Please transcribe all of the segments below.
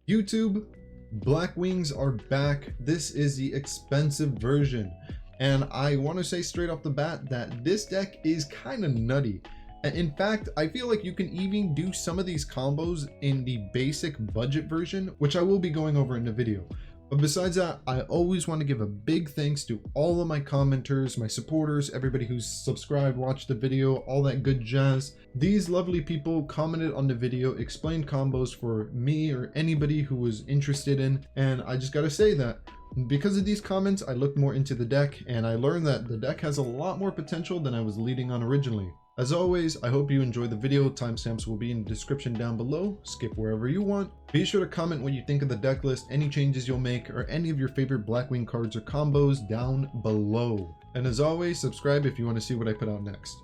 YouTube, Blackwings are back. This is the expensive version. And I want to say straight off the bat that this deck is kind of nutty. In fact, I feel like you can even do some of these combos in the basic budget version, which I will be going over in the video. But besides that, I always want to give a big thanks to all of my commenters, my supporters, everybody who's subscribed, watched the video, all that good jazz. These lovely people commented on the video, explained combos for me or anybody who was interested in, and I just gotta say that because of these comments, I looked more into the deck and I learned that the deck has a lot more potential than I was leading on originally. As always, I hope you enjoyed the video. Timestamps will be in the description down below. Skip wherever you want. Be sure to comment what you think of the deck list, any changes you'll make, or any of your favorite Blackwing cards or combos down below. And as always, subscribe if you want to see what I put out next.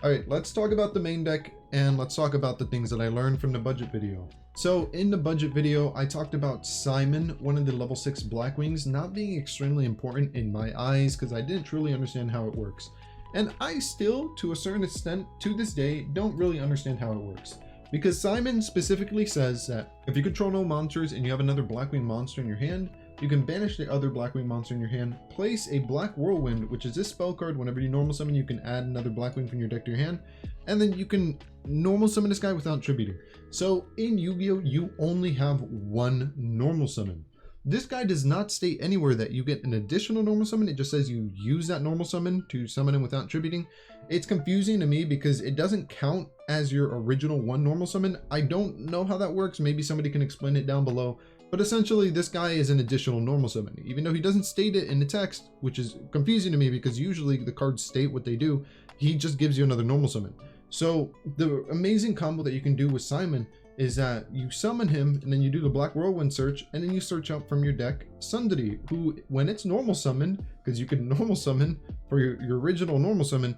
Alright, let's talk about the main deck and let's talk about the things that I learned from the budget video. So in the budget video, I talked about Simon, one of the level 6 Blackwings, not being extremely important in my eyes because I didn't truly understand how it works. And I still, to a certain extent, to this day, don't really understand how it works. Because Simon specifically says that if you control no monsters and you have another Blackwing monster in your hand, you can banish the other Blackwing monster in your hand, place a Black Whirlwind, which is this spell card. Whenever you normal summon, you can add another Blackwing from your deck to your hand, and then you can normal summon this guy without tributing. So in Yu-Gi-Oh, you only have one normal summon. This guy does not state anywhere that you get an additional normal summon. It just says you use that normal summon to summon him without tributing. It's confusing to me because it doesn't count as your original one normal summon. I don't know how that works. Maybe somebody can explain it down below. But essentially, this guy is an additional normal summon. Even though he doesn't state it in the text, which is confusing to me because usually the cards state what they do, he just gives you another normal summon. So the amazing combo that you can do with Simon is that you summon him and then you do the Black Whirlwind search and then you search out from your deck Sudri, who when it's normal summoned, because you can normal summon for your original normal summon,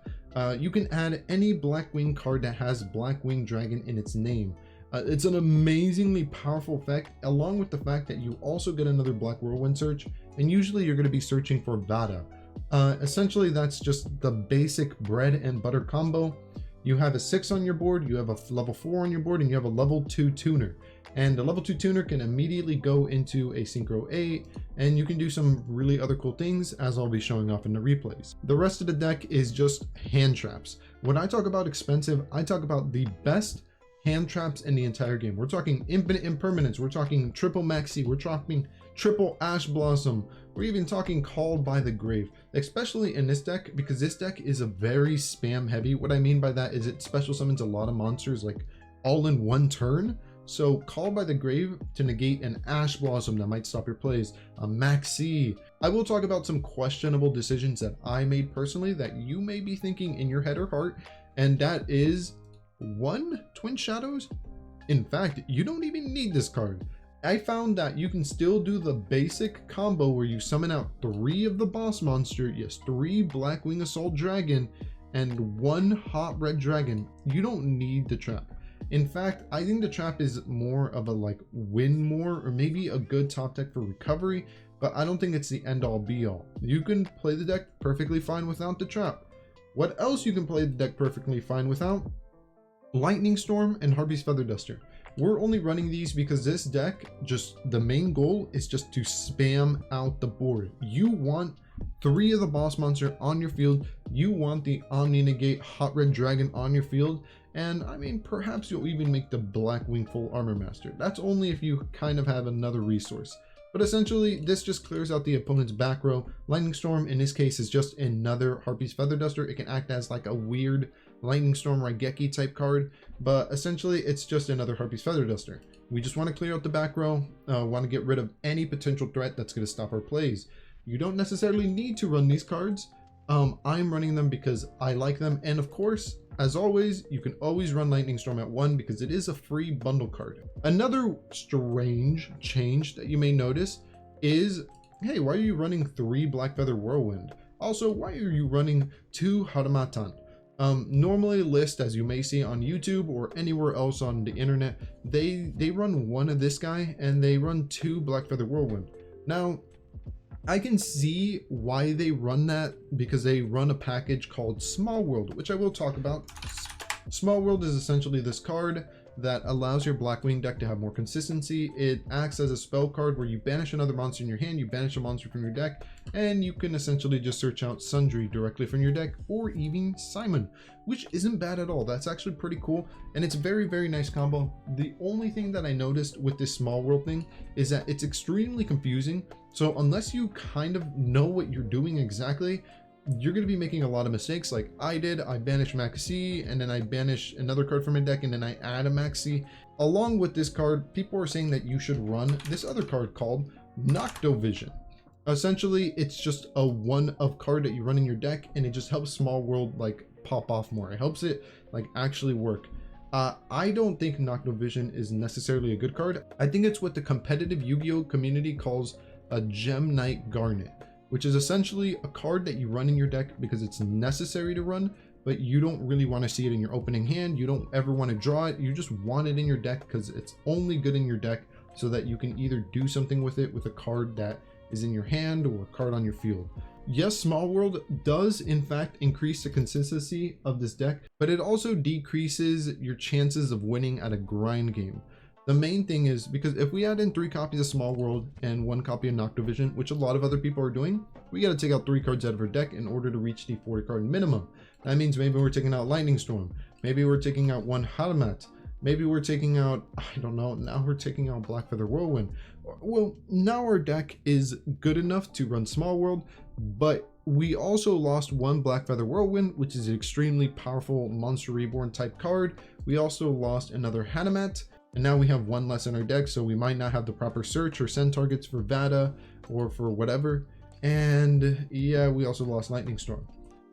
you can add any Blackwing card that has Blackwing Dragon in its name. It's an amazingly powerful effect, along with the fact that you also get another Black Whirlwind search, and usually you're going to be searching for Vata. Essentially, that's just the basic bread and butter combo. You have a 6 on your board, you have a level 4 on your board, and you have a level 2 tuner. And the level 2 tuner can immediately go into a Synchro 8, and you can do some really other cool things, as I'll be showing off in the replays. The rest of the deck is just hand traps. When I talk about expensive, I talk about the best hand traps in the entire game. We're talking Infinite Impermanence, we're talking triple Maxx, we're talking triple Ash Blossom, we're even talking Called by the Grave, especially in this deck because this deck is a very spam heavy. What I mean by that is it special summons a lot of monsters like all in one turn. So Called by the Grave to negate an Ash Blossom that might stop your plays, a Maxx. I will talk about some questionable decisions that I made personally that you may be thinking in your head or heart, and that is 1 Twin Shadows. In fact, you don't even need this card. I found that you can still do the basic combo where you summon out 3 of the boss monster, yes, 3 Blackwing Assault Dragon and 1 Hot Red Dragon. You don't need the trap. In fact, I think the trap is more of a like win more, or maybe a good top deck for recovery, but I don't think it's the end all be all. You can play the deck perfectly fine without the trap. What else you can play the deck perfectly fine without? Lightning Storm and Harpie's Feather Duster. We're only running these because this deck, just the main goal is just to spam out the board. You want 3 of the boss monster on your field. You want the Omni Negate Hot Red Dragon on your field. And I mean, perhaps you'll even make the Blackwing Full Armor Master. That's only if you kind of have another resource. But essentially, this just clears out the opponent's back row. Lightning Storm, in this case, is just another Harpie's Feather Duster. It can act as like a weird Lightning Storm Raigeki type card, but essentially, it's just another Harpie's Feather Duster. We just want to clear out the back row, want to get rid of any potential threat that's going to stop our plays. You don't necessarily need to run these cards. I'm running them because I like them, and of course, as always, you can always run Lightning Storm at 1 because it is a free bundle card. Another strange change that you may notice is, hey, why are you running 3 Black Feather Whirlwind? Also, why are you running 2 Harmattan? Normally list, as you may see on YouTube or anywhere else on the internet, they run 1 of this guy and they run 2 Black Feather Whirlwind. Now, I can see why they run that because they run a package called Small World, which I will talk about. Small World is essentially this card that allows your Blackwing deck to have more consistency. It acts as a spell card where you banish another monster in your hand, you banish a monster from your deck, and you can essentially just search out Sudri directly from your deck, or even Simoon, which isn't bad at all. That's actually pretty cool, and it's a very, very nice combo. The only thing that I noticed with this small world thing is that it's extremely confusing. So unless you kind of know what you're doing exactly, you're going to be making a lot of mistakes like I did. I banish Maxx, and then I banish another card from my deck, and then I add a Maxx. Along with this card, people are saying that you should run this other card called Noctovision. Essentially, it's just a one-of card that you run in your deck, and it just helps small world like pop off more. It helps it like actually work. I don't think Noctovision is necessarily a good card. I think it's what the competitive Yu-Gi-Oh community calls a Gem Knight Garnet, which is essentially a card that you run in your deck because it's necessary to run, but you don't really want to see it in your opening hand. You don't ever want to draw it. You just want it in your deck because it's only good in your deck so that you can either do something with it with a card that is in your hand or a card on your field. Yes, Small World does in fact increase the consistency of this deck, but it also decreases your chances of winning at a grind game. The main thing is because if we add in 3 copies of Small World and 1 copy of Noctovision, which a lot of other people are doing, we got to take out 3 cards out of our deck in order to reach the 40 card minimum. That means maybe we're taking out Lightning Storm, maybe we're taking out 1 Harmattan, maybe we're taking out, I don't know, now we're taking out Black Whirlwind. Well, now our deck is good enough to run Small World, but we also lost 1 Black Whirlwind, which is an extremely powerful Monster Reborn type card. We also lost another Harmattan, and now we have 1 less in our deck, so we might not have the proper search or send targets for Vata or for whatever. And yeah, we also lost Lightning Storm.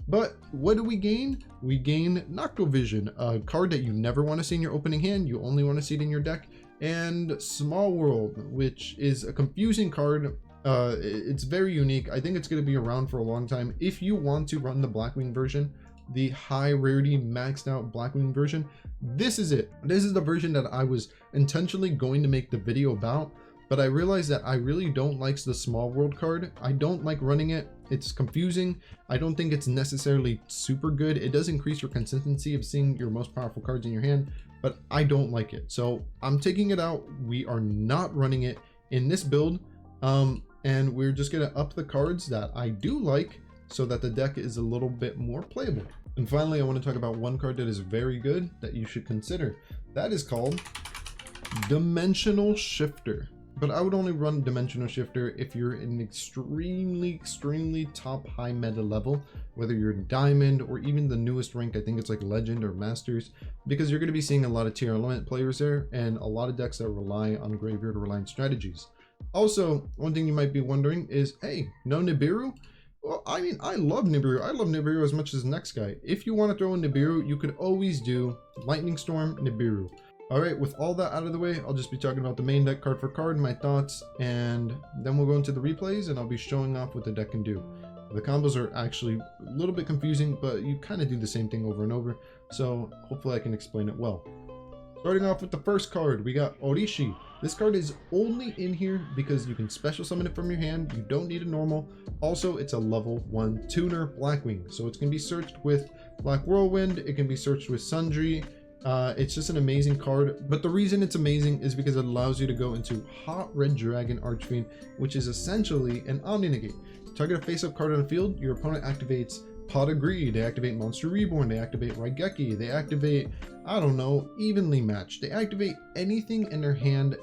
But what do we gain? We gain Noctovision, a card that you never want to see in your opening hand. You only want to see it in your deck. And Small World, which is a confusing card. It's very unique. I think it's going to be around for a long time. If you want to run the Blackwing version, the high rarity maxed out Blackwing version, this is it. This is the version that I was intentionally going to make the video about, but I realized that I really don't like the Small World card. I don't like running it. It's confusing. I don't think it's necessarily super good. It does increase your consistency of seeing your most powerful cards in your hand, but I don't like it. So I'm taking it out. We are not running it in this build. And we're just gonna up the cards that I do like so that the deck is a little bit more playable. And finally, I want to talk about 1 card that is very good that you should consider. That is called Dimensional Shifter. But I would only run Dimensional Shifter if you're in an extremely top high meta level, whether you're Diamond or even the newest rank. I think it's like Legend or Masters, because you're going to be seeing a lot of tier element players there and a lot of decks that rely on graveyard reliant strategies. Also, one thing you might be wondering is, hey, no Nibiru? Well, I mean, I love Nibiru. I love Nibiru as much as the next guy. If you want to throw in Nibiru, you could always do Lightning Storm, Nibiru. All right, with all that out of the way, I'll just be talking about the main deck card for card, my thoughts, and then we'll go into the replays and I'll be showing off what the deck can do. The combos are actually a little bit confusing, but you kind of do the same thing over and over, so hopefully I can explain it well. Starting off with the first card, we got Oroshi. This card is only in here because you can special summon it from your hand. You don't need a normal. Also, it's a level 1 tuner Blackwing, so it's going to be searched with Black Whirlwind. It can be searched with Sudri. It's just an amazing card, but the reason it's amazing is because it allows you to go into Hot Red Dragon Archfiend, which is essentially an Omni Negate. Target a face-up card on the field, your opponent activates Pot of Greed, they activate Monster Reborn, they activate Raigeki, they activate, I don't know, Evenly Matched. They activate anything in their hand,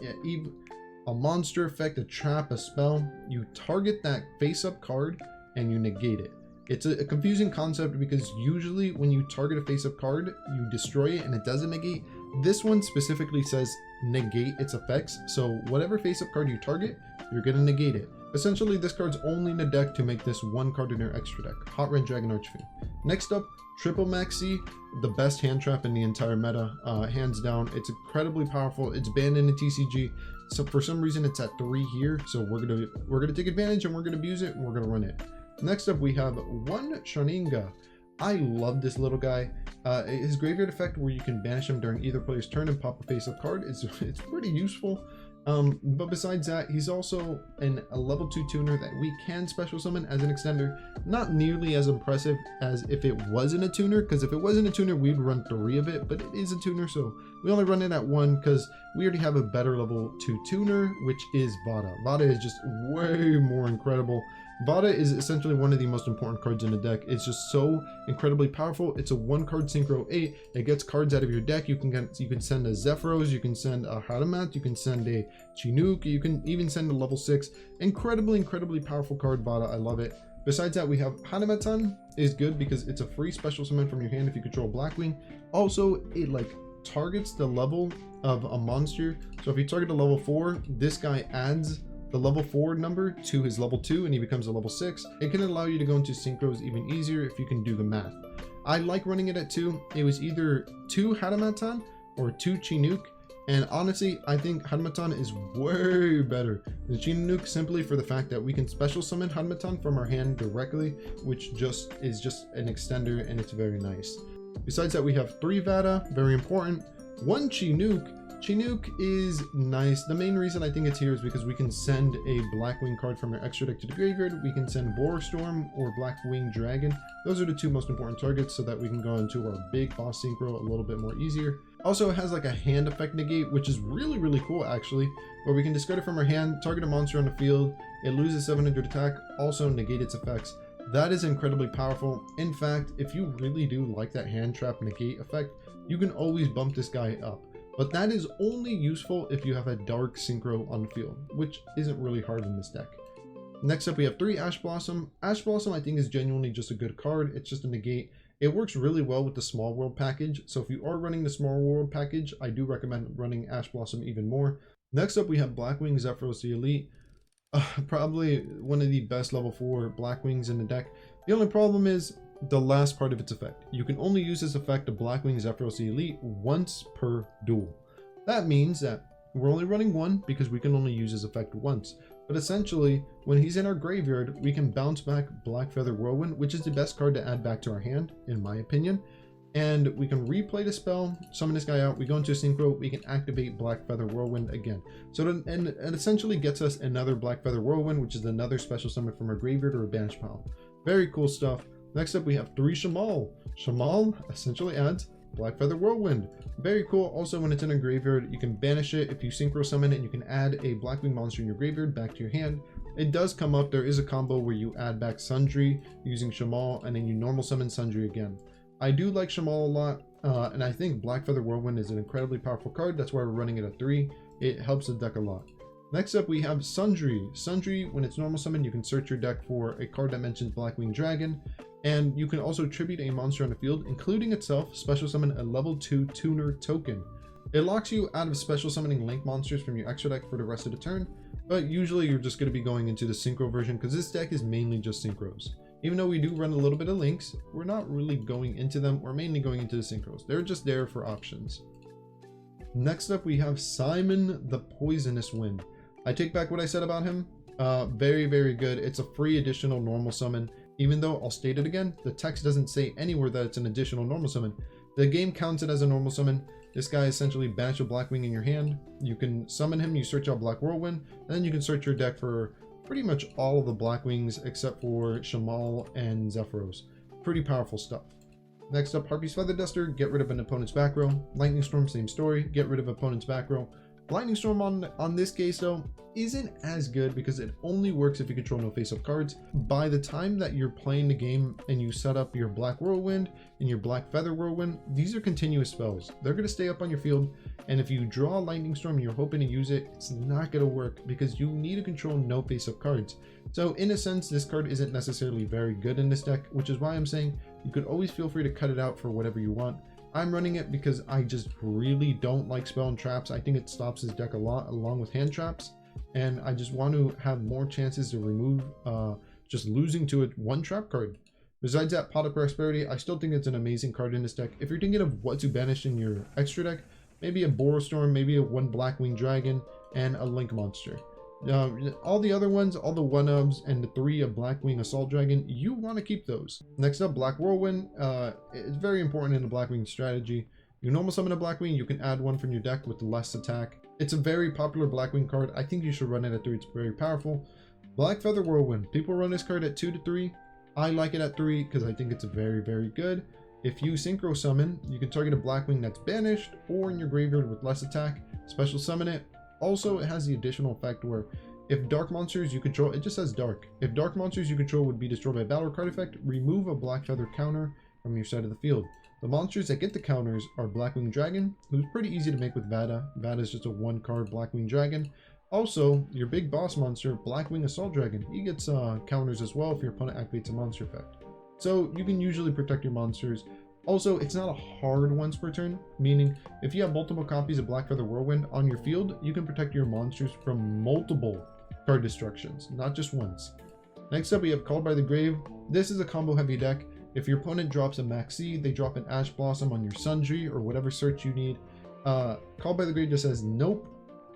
a monster effect, a trap, a spell. You target that face-up card and you negate it. It's a confusing concept because usually when you target a face-up card, you destroy it and it doesn't negate. This one specifically says negate its effects, so whatever face-up card you target, you're going to negate it. Essentially, this card's only in the deck to make this 1 card in your extra deck, Hot Red Dragon Archfiend. Next up, Triple Maxx, the best hand trap in the entire meta, hands down. It's incredibly powerful. It's banned in the TCG, so for some reason it's at 3 here. So we're gonna take advantage and we're gonna abuse it and we're gonna run it. Next up, we have 1 Sharnga. I love this little guy. His graveyard effect, where you can banish him during either player's turn and pop a face-up card, it's pretty useful. But besides that, he's also a level 2 tuner that we can special summon as an extender. Not nearly as impressive as if it wasn't a tuner, because if it wasn't a tuner, we'd run 3 of it, but it is a tuner, so we only run it at 1 because we already have a better level 2 tuner, which is Vata. Vata is just way more incredible. Vata is essentially one of the most important cards in the deck. It's just so incredibly powerful. It's a 1-card synchro 8. It gets cards out of your deck. You can send a Zephyros, you can send a Harmattan, you can send a Chinook, you can even send a level 6. Incredibly powerful card, Vata. I love it. Besides that, we have Harmattan is good because it's a free special summon from your hand if you control Blackwing. Also, it like targets the level of a monster. So if you target a level 4, this guy adds the level 4 number to his level 2 and he becomes a level 6. It can allow you to go into synchros even easier if you can do the math. I like running it at 2. It was either 2 Harmattan or 2 Chinook, and honestly I think Harmattan is way better than Chinook simply for the fact that we can special summon Harmattan from our hand directly, which is just an extender, and it's very nice. Besides that, we have 3 Vata, very important, 1 Chinook. Chinook is nice. The main reason I think it's here is because we can send a Blackwing card from our extra deck to the graveyard. We can send Storm or Blackwing Dragon. Those are the 2 most important targets so that we can go into our big boss synchro a little bit more easier. Also, it has like a hand effect negate, which is really cool actually, where we can discard it from our hand, target a monster on the field, it loses 700 attack, also negate its effects. That is incredibly powerful. In fact, if you really do like that hand trap negate effect, you can always bump this guy up. But that is only useful if you have a dark synchro on the field, which isn't really hard in this deck. Next up, we have 3 Ash Blossom. Ash Blossom I think is genuinely just a good card. It's just a negate. It works really well with the Small World package, so if you are running the Small World package, I do recommend running Ash Blossom even more. Next up, we have Blackwing Zephyros the Elite. Probably one of the best level 4 Blackwings in the deck. The only problem is the last part of its effect. You can only use this effect of Blackwing Zephyros the Elite once per duel. That means that we're only running 1 because we can only use his effect once. But essentially, when he's in our graveyard, we can bounce back Black Feather Whirlwind, which is the best card to add back to our hand, in my opinion. And we can replay the spell, summon this guy out, we go into a synchro, we can activate Black Feather Whirlwind again. So it essentially gets us another Black Feather Whirlwind, which is another special summon from our graveyard or a banish pile. Very cool stuff. Next up, we have 3 Shamal. Shamal essentially adds Black Feather Whirlwind. Very cool. Also, when it's in a graveyard, you can banish it. If you synchro summon it, you can add a Blackwing monster in your graveyard back to your hand. It does come up. There is a combo where you add back Sudri using Shamal, and then you normal summon Sudri again. I do like Shamal a lot, and I think Black Feather Whirlwind is an incredibly powerful card. That's why we're running it at 3. It helps the deck a lot. Next up, we have Sudri. Sudri, when it's normal summon, you can search your deck for a card that mentions Blackwing Dragon. And you can also tribute a monster on the field, including itself, special summon a level 2 tuner token. It locks you out of special summoning link monsters from your extra deck for the rest of the turn, but usually you're just going to be going into the synchro version because this deck is mainly just synchros. Even though we do run a little bit of links, we're not really going into them, we're mainly going into the synchros. They're just there for options. Next up, we have Simon the Poisonous Wind. I take back what I said about him. Very good. It's a free additional normal summon. Even though, I'll state it again, the text doesn't say anywhere that it's an additional normal summon. The game counts it as a normal summon. This guy essentially banish a Blackwing in your hand. You can summon him, you search out Black Whirlwind, and then you can search your deck for pretty much all of the Blackwings except for Shamal and Zephyros. Pretty powerful stuff. Next up, Harpie's Feather Duster, get rid of an opponent's back row. Lightning Storm, same story, get rid of opponent's back row. Lightning Storm on this case though isn't as good because it only works if you control no face-up cards. By the time that you're playing the game and you set up your Black Whirlwind and your Black Feather Whirlwind, these are continuous spells. They're going to stay up on your field, and if you draw Lightning Storm and you're hoping to use it, it's not going to work because you need to control no face-up cards. So in a sense, this card isn't necessarily very good in this deck, which is why I'm saying you could always feel free to cut it out for whatever you want. I'm running it because I just really don't like spell and traps. I think it stops his deck a lot along with hand traps, and I just want to have more chances to remove just losing to it one trap card. Besides that, Pot of Prosperity, I still think it's an amazing card in this deck. If you're thinking of what to banish in your extra deck, maybe a Storm, maybe a 1 Blackwing Dragon, and a Link monster. All the other ones, all the 1-ofs and the 3 of Blackwing Assault Dragon, you want to keep those. Next up, Black Whirlwind. It's very important in the Blackwing strategy You normal summon a Blackwing, you can add one from your deck with less attack. It's a very popular Blackwing card. I think you should run it at 3. It's very powerful. Black Feather Whirlwind. People run this card at 2 to 3. I like it at 3 because I think it's very, very good. If you synchro summon, you can target a Blackwing that's banished or in your graveyard with less attack. Special summon it. Also, it has the additional effect where if dark monsters you control, it just says dark. If dark monsters you control would be destroyed by battle card effect, remove a Black Feather counter from your side of the field. The monsters that get the counters are Blackwing Dragon, who's pretty easy to make with Vata. Vata is just a 1-card Blackwing Dragon. Also, your big boss monster, Blackwing Assault Dragon, he gets counters as well if your opponent activates a monster effect. So you can usually protect your monsters. Also, it's not a hard once per turn, meaning if you have multiple copies of Black Feather Whirlwind on your field, you can protect your monsters from multiple card destructions, not just once. Next up, we have Called by the Grave. This is a combo heavy deck. If your opponent drops a Maxx, they drop an Ash Blossom on your Sudri or whatever search you need. Called by the Grave just says nope,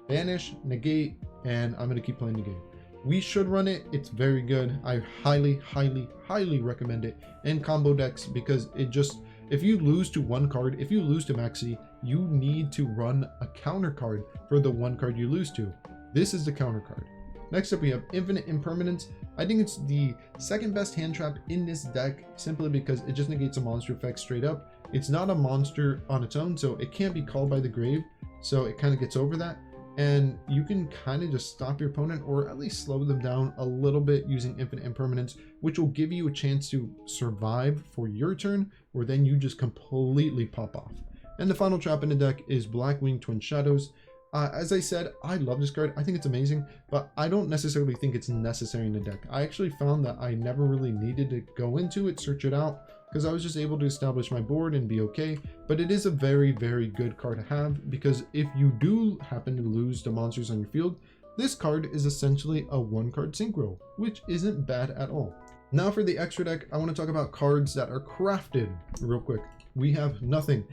banish, negate, and I'm going to keep playing the game. We should run it. It's very good. I highly, highly, highly recommend it in combo decks because it just, if you lose to one card, if you lose to Maxx, you need to run a counter card for the one card you lose to. This is the counter card. Next up, we have Infinite Impermanence. I think it's the second best hand trap in this deck simply because it just negates a monster effect straight up. It's not a monster on its own, so it can't be called by the grave, so it kind of gets over that. And you can kind of just stop your opponent or at least slow them down a little bit using Infinite Impermanence, which will give you a chance to survive for your turn, or then you just completely pop off. And the final trap in the deck is Blackwing Twin Shadows. As I said, I love this card. I think it's amazing, but I don't necessarily think it's necessary in the deck. I actually found that I never really needed to go into it, search it out, because I was just able to establish my board and be okay. But it is a very, very good card to have, because if you do happen to lose the monsters on your field, this card is essentially a 1-card synchro, which isn't bad at all. Now for the extra deck, I want to talk about cards that are crafted real quick. We have Nothung.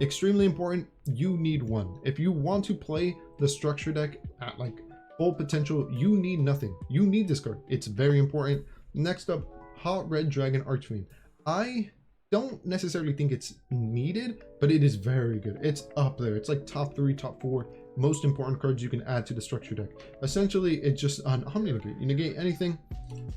Extremely important, you need one. If you want to play the structure deck at like full potential, you need Nothung. You need this card. It's very important. Next up, Hot Red Dragon Archfiend. I don't necessarily think it's needed, but it is very good. It's up there. It's like top 3, top 4 most important cards you can add to the structure deck. Essentially, it's just on negate. You negate anything.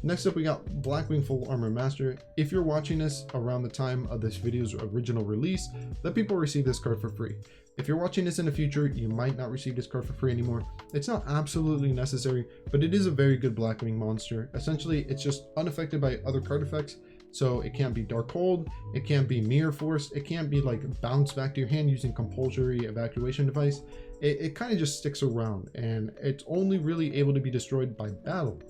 Next up, we got Blackwing Full Armor Master. If you're watching this around the time of this video's original release, let people receive this card for free. If you're watching this in the future, you might not receive this card for free anymore. It's not absolutely necessary, but it is a very good Blackwing monster. Essentially, it's just unaffected by other card effects. So it can't be Dark Hold, it can't be Mirror Force, it can't be like bounce back to your hand using compulsory evacuation device. It kind of just sticks around, and it's only really able to be destroyed by battle.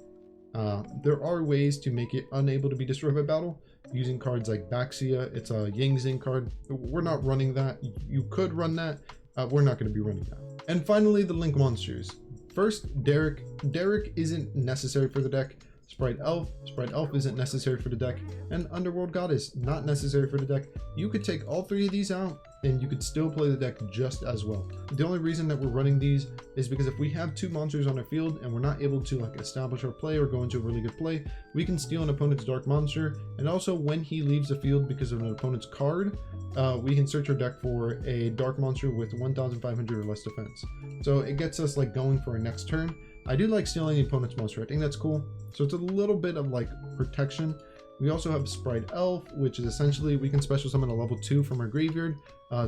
There are ways to make it unable to be destroyed by battle using cards like Baxia. It's a Yang Zing card. We're not running that. You could run that. We're not going to be running that. And finally, the Link monsters. First, Derek. Derek isn't necessary for the deck. Sprite Elf isn't necessary for the deck, and Underworld Goddess, not necessary for the deck. You could take all 3 of these out, and you could still play the deck just as well. The only reason that we're running these is because if we have 2 monsters on our field and we're not able to like establish our play or go into a really good play, we can steal an opponent's dark monster, and also when he leaves the field because of an opponent's card, we can search our deck for a dark monster with 1,500 or less defense. So it gets us like going for our next turn. I do like stealing the opponent's monster. I think that's cool. So it's a little bit of like protection. We also have Sprite Elf, which is essentially we can special summon a level 2 from our graveyard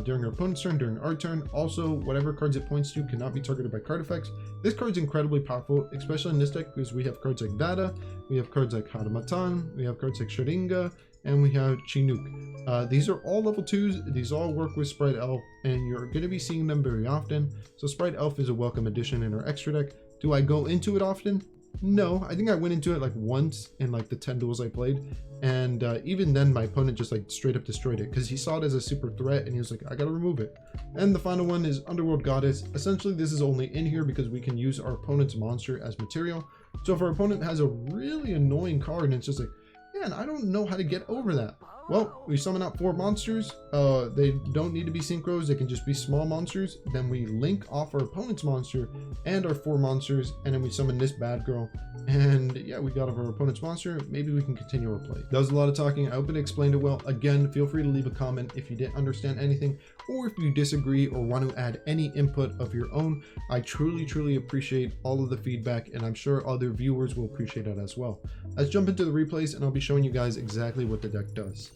during our opponent's turn, during our turn. Also, whatever cards it points to cannot be targeted by card effects. This card's incredibly powerful, especially in this deck because we have cards like Vata, we have cards like Harmattan, we have cards like Sharnga, and we have Chinook. These are all level 2s. These all work with Sprite Elf, and you're going to be seeing them very often. So Sprite Elf is a welcome addition in our extra deck. Do I go into it often? No, I think I went into it like once in like the 10 duels I played, and even then my opponent just like straight up destroyed it because he saw it as a super threat and he was like, I gotta remove it. And the final one is Underworld Goddess. Essentially this is only in here because we can use our opponent's monster as material. So if our opponent has a really annoying card and it's just like, man, I don't know how to get over that, Well, we summon out 4 monsters. They don't need to be synchros. They can just be small monsters. Then we link off our opponent's monster and our 4 monsters, and then we summon this bad girl. And yeah, we got our opponent's monster. Maybe we can continue our play. That was a lot of talking. I hope it explained it well. Again, feel free to leave a comment if you didn't understand anything, or if you disagree or want to add any input of your own. I truly appreciate all of the feedback, and I'm sure other viewers will appreciate it as well. Let's jump into the replays, and I'll be showing you guys exactly what the deck does.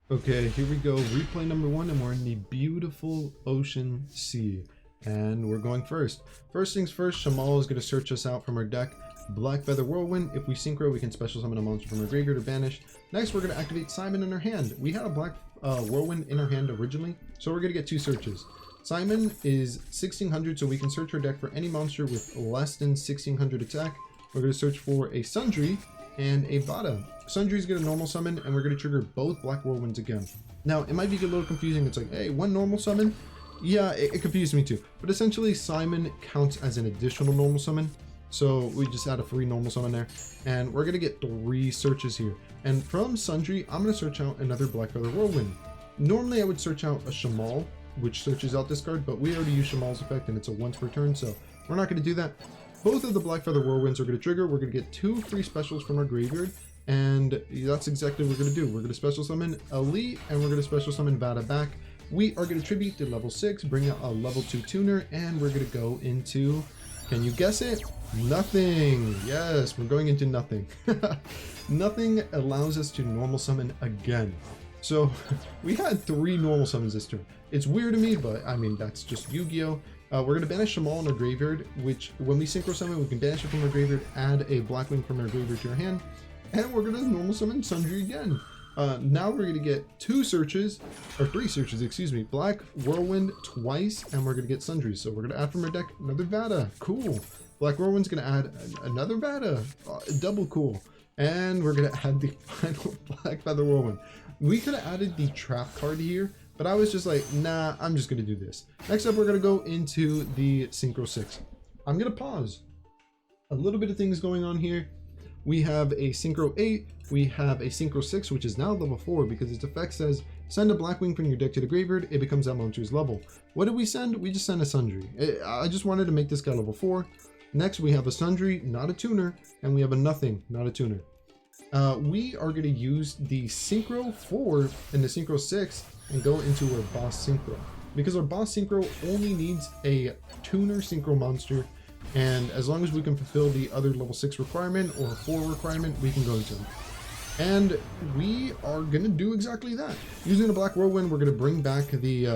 Okay, here we go. Replay number 1, and we're in the beautiful ocean sea. And we're going first. First things first, Shamal is going to search us out from our deck. Black Whirlwind. If we synchro, we can special summon a monster from our graveyard or banish. Next, we're going to activate Simon in our hand. We had a Black Whirlwind in our hand originally, so we're going to get 2 searches. Simon is 1600, so we can search our deck for any monster with less than 1600 attack. We're going to search for a Sudri and a Vata. Sundry's going to normal summon, and we're going to trigger both Black Whirlwinds again. Now, it might be a little confusing. It's like, hey, 1 normal summon? Yeah, it confused me too. But essentially, Simon counts as an additional normal summon. So we just add a free normal summon there. And we're going to get 3 searches here. And from Sundry, I'm going to search out another Black Whirlwind. Normally, I would search out a Shamal, which searches out this card, but we already used Shamal's effect, and it's a once per turn, so we're not going to do that. Both of the Black Whirlwinds are going to trigger. We're going to get 2 free specials from our graveyard. And that's exactly what we're going to do. We're going to special summon Elite, and we're going to special summon Vata back. We are going to tribute to level 6, bring out a level 2 tuner, and we're going to go into, can you guess it? Nothing. Yes, we're going into Nothung. Nothung allows us to normal summon again. So we had 3 normal summons this turn. It's weird to me, but I mean, that's just Yu-Gi-Oh! We're going to banish Shamal in our graveyard, which when we synchro summon, we can banish it from our graveyard, add a Blackwing from our graveyard to our hand. And we're going to normal summon Sundry again. Now we're going to get 2 searches, or 3 searches, excuse me. Black Whirlwind twice, and we're going to get Sundry. So we're going to add from our deck another Vata. Cool. Black Whirlwind's going to add another Vata. Double cool. And we're going to add the final Black Whirlwind. We could have added the trap card here, but I was just like, nah, I'm just going to do this. Next up, we're going to go into the Synchro 6. I'm going to pause. A little bit of things going on here. We have a Synchro 8, we have a Synchro 6, which is now level 4 because its effect says, send a Blackwing from your deck to the graveyard, it becomes that monster's level. What did we send? We just sent a Sundry. I just wanted to make this guy level 4. Next, we have a Sundry, not a tuner, and we have a Nothung, not a tuner. We are going to use the Synchro 4 and the Synchro 6 and go into our boss Synchro. Because our boss Synchro only needs a tuner Synchro monster, and as long as we can fulfill the other level 6 requirement or 4 requirement, we can go into them. And we are going to do exactly that. Using the Black Whirlwind, we're going to bring back the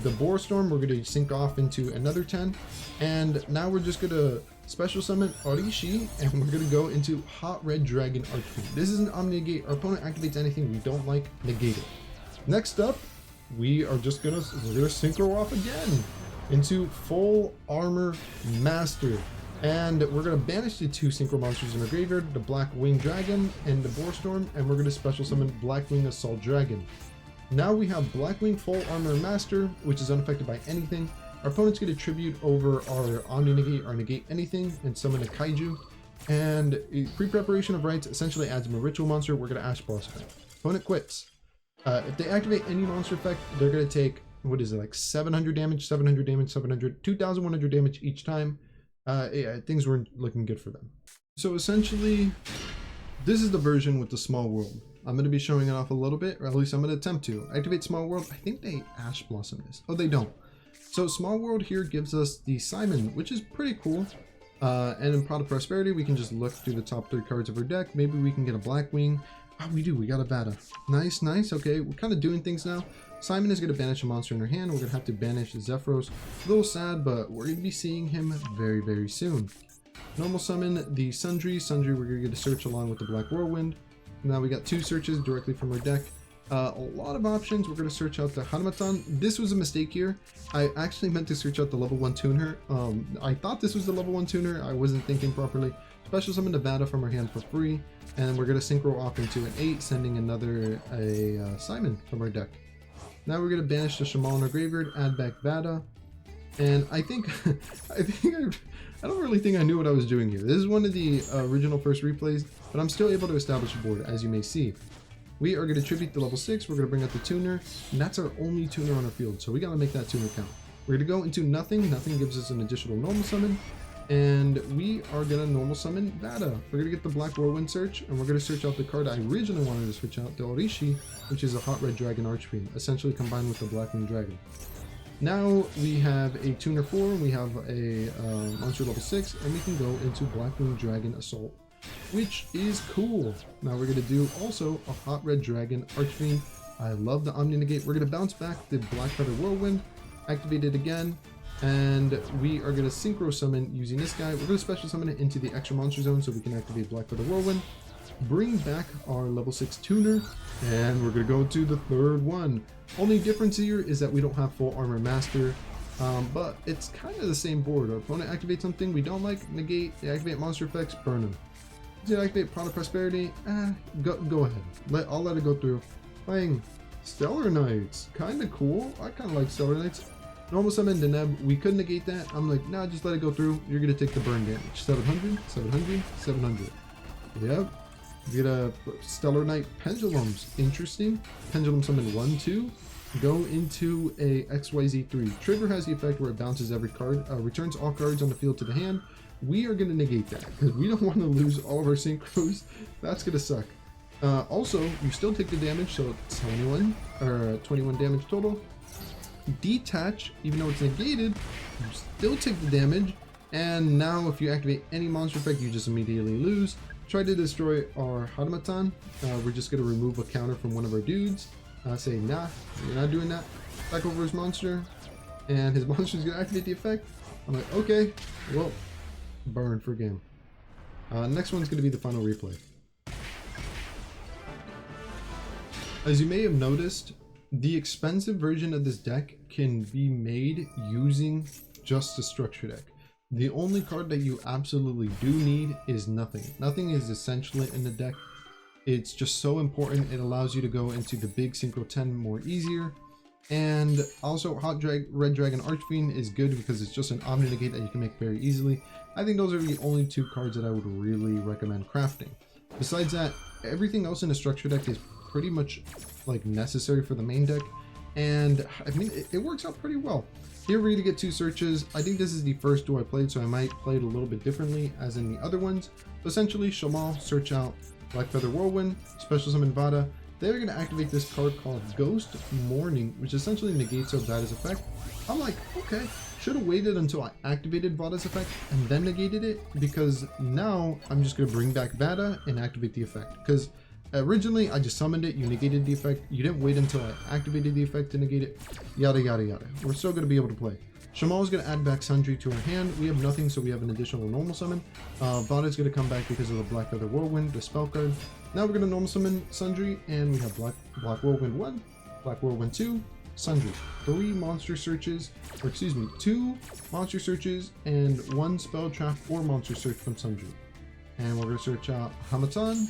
Sandstorm. We're going to sync off into another 10. And now we're just going to special summon Oroshi, and we're going to go into Hot Red Dragon Arcane. This is an Omni-Negate. Our opponent activates anything we don't like, negate it. Next up, we're gonna synchro off again into Full Armor Master, and we're going to banish the 2 synchro monsters in our graveyard, the Black Wing Dragon and the Boarstorm, and we're going to special summon Blackwing Assault Dragon. Now we have Blackwing Full Armor Master, which is unaffected by anything. Our opponent's going to tribute over our Omni-Negate or negate anything and summon a Kaiju, and pre-preparation of rites essentially adds them a ritual monster. We're going to Ash Boss effect. Opponent quits. If they activate any monster effect, they're going to take, what is it, like 700 damage, 700 damage, 700, 2,100 damage each time. Yeah, things weren't looking good for them. So essentially, this is the version with the small world. I'm going to be showing it off a little bit, or at least I'm going to attempt to. Activate small world. I think they Ash Blossom this. Oh, they don't. So small world here gives us the Simon, which is pretty cool. And in Pot of Prosperity, we can just look through the top 3 cards of our deck. Maybe we can get a Blackwing. Oh, we do. We got a Vata. Nice, nice. Okay, we're kind of doing things now. Simon is going to banish a monster in her hand. We're going to have to banish Zephyros. A little sad, but we're going to be seeing him very, very soon. Normal summon the Sundry. Sundry, we're going to get a search along with the Black Whirlwind. Now we got 2 searches directly from our deck. A lot of options. We're going to search out the Harmattan. This was a mistake here. I actually meant to search out the level 1 tuner. I thought this was the level 1 tuner. I wasn't thinking properly. Special summon the Vata from our hand for free. And we're going to synchro off into an 8, sending another Simon from our deck. Now we're going to banish the Shamal in our graveyard, add back Vata. And I think, I don't really think I knew what I was doing here. This is one of the original first replays, but I'm still able to establish a board, as you may see. We are going to tribute the level 6. We're going to bring out the tuner, and that's our only tuner on our field. So we got to make that tuner count. We're going to go into Nothung. Nothung gives us an additional normal summon. And we are going to normal summon Vata. We're going to get the Black Whirlwind search, and we're going to search out the card I originally wanted to switch out, the Oroshi, which is a Hot Red Dragon Archfiend, essentially combined with the Blackwing Dragon. Now we have a Tuner 4, we have a Monster level 6, and we can go into Blackwing Dragon Assault, which is cool. Now we're going to do also a Hot Red Dragon Archfiend. I love the Omni Negate. We're going to bounce back the Black Feather Whirlwind, activate it again, and we are going to synchro summon using this guy. We're going to special summon it into the extra monster zone so we can activate Black Feather Whirlwind, bring back our level 6 tuner, and we're going to go to the third one. Only difference here is that we don't have full armor master, but it's kind of the same board. Our opponent activates something we don't like, negate, activate monster effects, burn them. Did activate Pot of Prosperity? Go ahead. I'll let it go through. Playing Stellarknights, kind of cool. I kind of like Stellarknights. Normal summon Deneb, we could negate that. I'm like, nah, just let it go through. You're going to take the burn damage. 700, 700, 700. Yep. You get a Stellarknight Pendulums. Interesting. Pendulum summon 1, 2. Go into a XYZ3. Trigger has the effect where it bounces every card, returns all cards on the field to the hand. We are going to negate that because we don't want to lose all of our synchros. That's going to suck. Also, you still take the damage, so 21 damage total. Detach, even though it's negated, you still take the damage, and now if you activate any monster effect, you just immediately lose. Try to destroy our Harmattan. We're just going to remove a counter from one of our dudes. Say, nah, you're not doing that. Back over his monster, and his monster is going to activate the effect. I'm like, okay, well, burn for game. Next one's going to be the final replay. As you may have noticed, the expensive version of this deck can be made using just a structure deck. The only card that you absolutely do need is Nothung. Nothung is essential in the deck. It's just so important. It allows you to go into the big Synchro 10 more easier. And also Red Dragon Archfiend is good because it's just an Omni Negate that you can make very easily. I think those are the only two cards that I would really recommend crafting. Besides that, everything else in the structure deck is pretty much like necessary for the main deck, and I mean it works out pretty well. Here we're going to get 2 searches. I think this is the first duel I played, so I might play it a little bit differently as in the other ones. So essentially, Shamal, search out Black Feather Whirlwind, special summon Vata. They're going to activate this card called Ghost Morning, which essentially negates Vata's effect. I'm like, okay, should have waited until I activated Vata's effect and then negated it, because now I'm just going to bring back Vata and activate the effect. Because originally I just summoned it, you negated the effect, you didn't wait until I activated the effect to negate it, yada yada yada. We're still going to be able to play. Shamal is going to add back Sudri to her hand. We have nothing, so we have an additional normal summon. Vata is going to come back because of the Black Feather Whirlwind, the spell card. Now we're going to normal summon Sudri, and we have Black Whirlwind 1, Black Whirlwind 2, Sudri. 3 monster searches, or excuse me, 2 monster searches and 1 spell trap or monster search from Sudri. And we're going to search out Harmattan,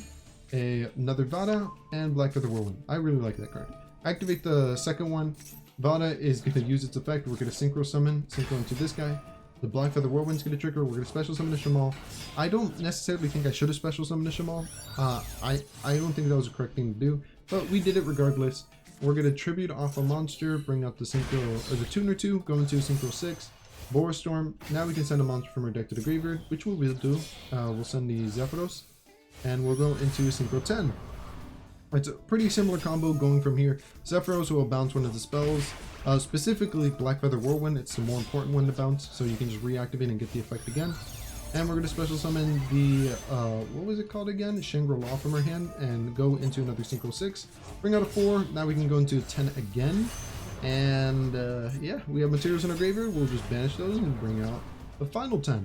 another Vata, and Black Feather Whirlwind. I really like that card. Activate the second one. Vata is going to use its effect. We're going to synchro summon, synchro into this guy. The Black Feather Whirlwind's going to trigger. We're going to special summon a Shamal. I don't necessarily think I should have special summoned a Shamal. I don't think that was the correct thing to do, but we did it regardless. We're going to tribute off a monster, bring out the synchro, or the tuner 2, go into synchro 6, Boris Storm. Now we can send a monster from our deck to the graveyard, which we will do. We'll send the Zephyros, and we'll go into synchro 10. It's a pretty similar combo going from here. Zephyros will bounce one of the spells, specifically Black Feather Whirlwind. It's the more important one to bounce, so you can just reactivate and get the effect again. And we're going to special summon the, what was it called again? Shangri-La from our hand, and go into another synchro 6. Bring out a 4. Now we can go into a 10 again. And yeah, we have materials in our graveyard. We'll just banish those and bring out the final 10.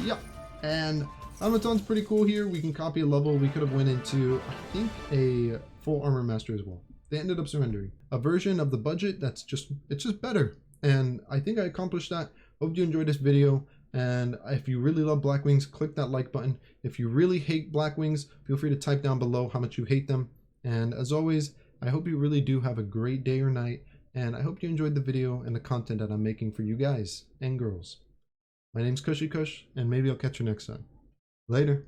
Yep. And Harmattan's pretty cool here. We can copy a level. We could have went into, I think, a full armor master as well. They ended up surrendering a version of the budget that's just, it's just better. And I think I accomplished that. Hope you enjoyed this video. And if you really love Blackwings, click that like button. If you really hate Blackwings, feel free to type down below how much you hate them. And as always, I hope you really do have a great day or night. And I hope you enjoyed the video and the content that I'm making for you guys and girls. My name's KushiKush, and maybe I'll catch you next time. Later.